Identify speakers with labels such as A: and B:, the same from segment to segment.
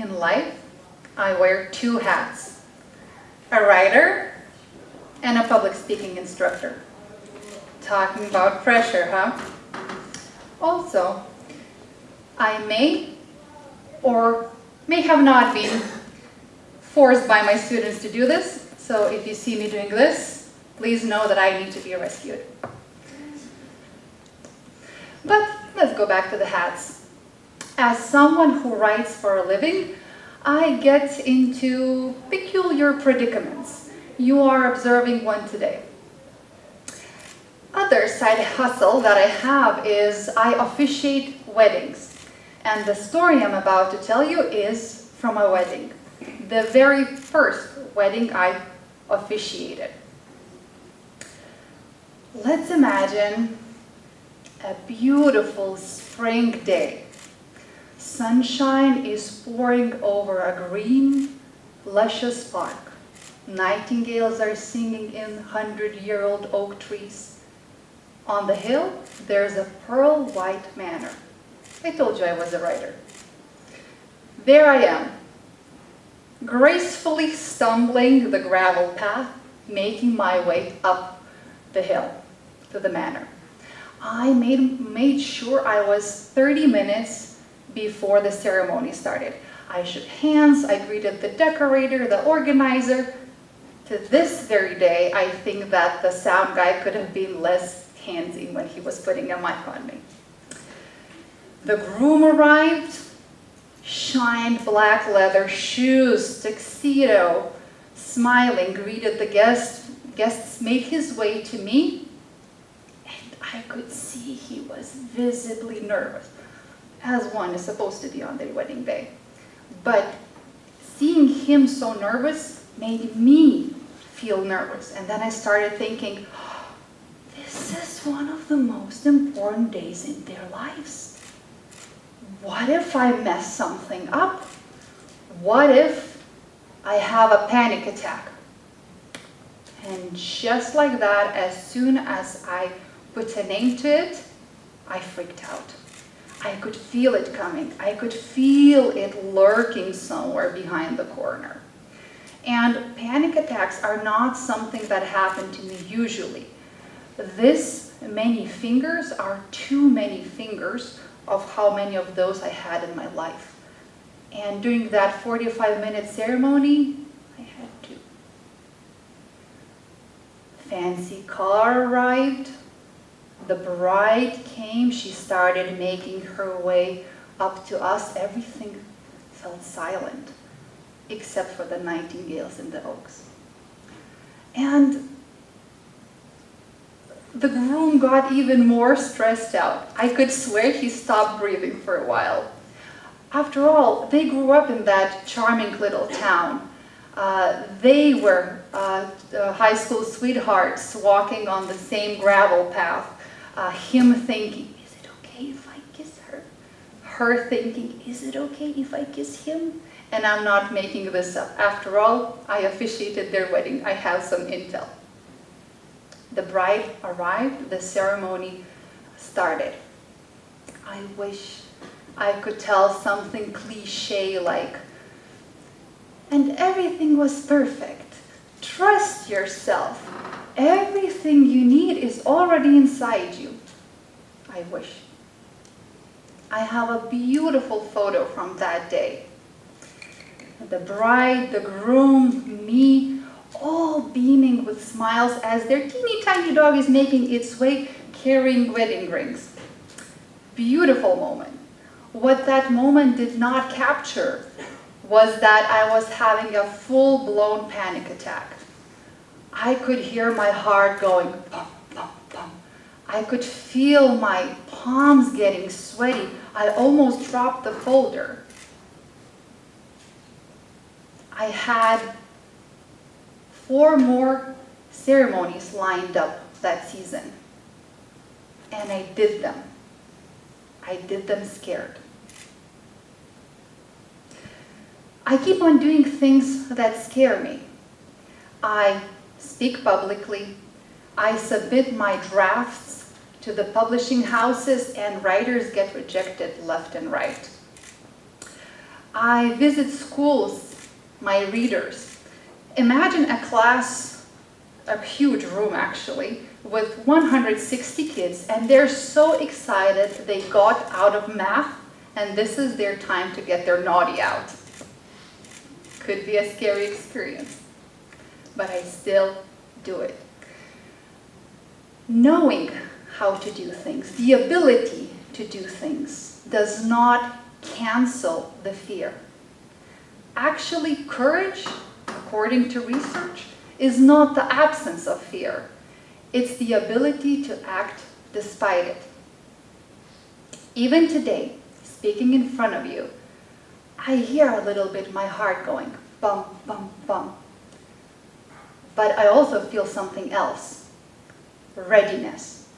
A: In life, I wear two hats, a writer and a public speaking instructor. Talking about pressure, huh? Also, I may or may have not been forced by my students to do this, so if you see me doing this, please know that I need to be rescued. But let's go back to the hats. As someone who writes for a living, I get into peculiar predicaments. You are observing one today. Other side hustle that I have is I officiate weddings. And the story I'm about to tell you is from a wedding. The very first wedding I officiated. Let's imagine a beautiful spring day. Sunshine is pouring over a green, luscious park. Nightingales are singing in 100-year-old oak trees. On the hill, there's a pearl white manor. I told you I was a writer. There I am, gracefully stumbling the gravel path, making my way up the hill to the manor. I made sure I was 30 minutes before the ceremony started. I shook hands, I greeted the decorator, the organizer. To this very day, I think that the sound guy could have been less handsy when he was putting a mic on me. The groom arrived, shined black leather shoes, tuxedo, smiling, greeted the guests. Guests made his way to me, and I could see he was visibly nervous, as one is supposed to be on their wedding day. But seeing him so nervous made me feel nervous. And then I started thinking, this is one of the most important days in their lives. What if I mess something up? What if I have a panic attack? And just like that, as soon as I put a name to it, I freaked out. I could feel it coming. I could feel it lurking somewhere behind the corner. And panic attacks are not something that happen to me usually. This many fingers are too many fingers of how many of those I had in my life. And during that 45-minute ceremony, I had two. Fancy car arrived. The bride came. She started making her way up to us. Everything felt silent, except for the nightingales in the oaks. And the groom got even more stressed out. I could swear he stopped breathing for a while. After all, they grew up in that charming little town. They were high school sweethearts walking on the same gravel path. Him thinking, is it okay if I kiss her? Her thinking, is it okay if I kiss him? And I'm not making this up. After all, I officiated their wedding. I have some intel. The bride arrived, the ceremony started. I wish I could tell something cliche like, and everything was perfect. Trust yourself. Everything you need is already inside you. I wish. I have a beautiful photo from that day. The bride, the groom, me, all beaming with smiles as their teeny tiny dog is making its way carrying wedding rings. Beautiful moment. What that moment did not capture was that I was having a full-blown panic attack. I could hear my heart going pum, pum, pum. I could feel my palms getting sweaty. I almost dropped the folder. I had 4 more ceremonies lined up that season. And I did them. I did them scared. I keep on doing things that scare me. I speak publicly. I submit my drafts to the publishing houses, and writers get rejected left and right. I visit schools, my readers. Imagine a class, a huge room actually, with 160 kids, and they're so excited they got out of math, and this is their time to get their naughty out. Could be a scary experience, but I still do it. Knowing how to do things, the ability to do things, does not cancel the fear. Actually, courage, according to research, is not the absence of fear. It's the ability to act despite it. Even today, speaking in front of you, I hear a little bit my heart going bum, bum, bum. But I also feel something else, readiness.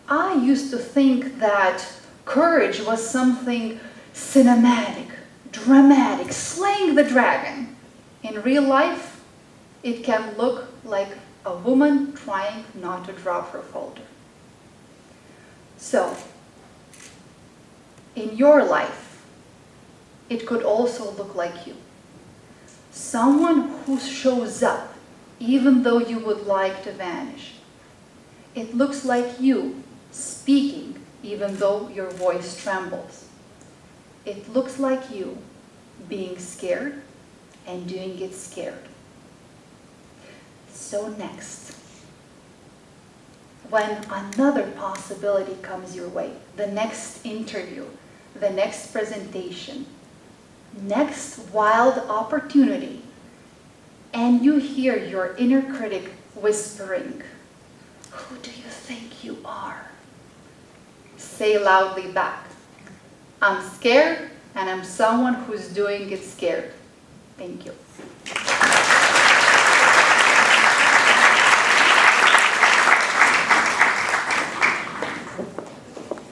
A: I used to think that courage was something cinematic, dramatic, slaying the dragon. In real life, it can look like a woman trying not to drop her folder. So, in your life, it could also look like you. Someone who shows up even though you would like to vanish. It looks like you speaking even though your voice trembles. It looks like you being scared and doing it scared. So next, when another possibility comes your way, the next interview, the next presentation, next wild opportunity, and you hear your inner critic whispering, "Who do you think you are?" Say loudly back, "I'm scared, and I'm someone who's doing it scared." Thank you.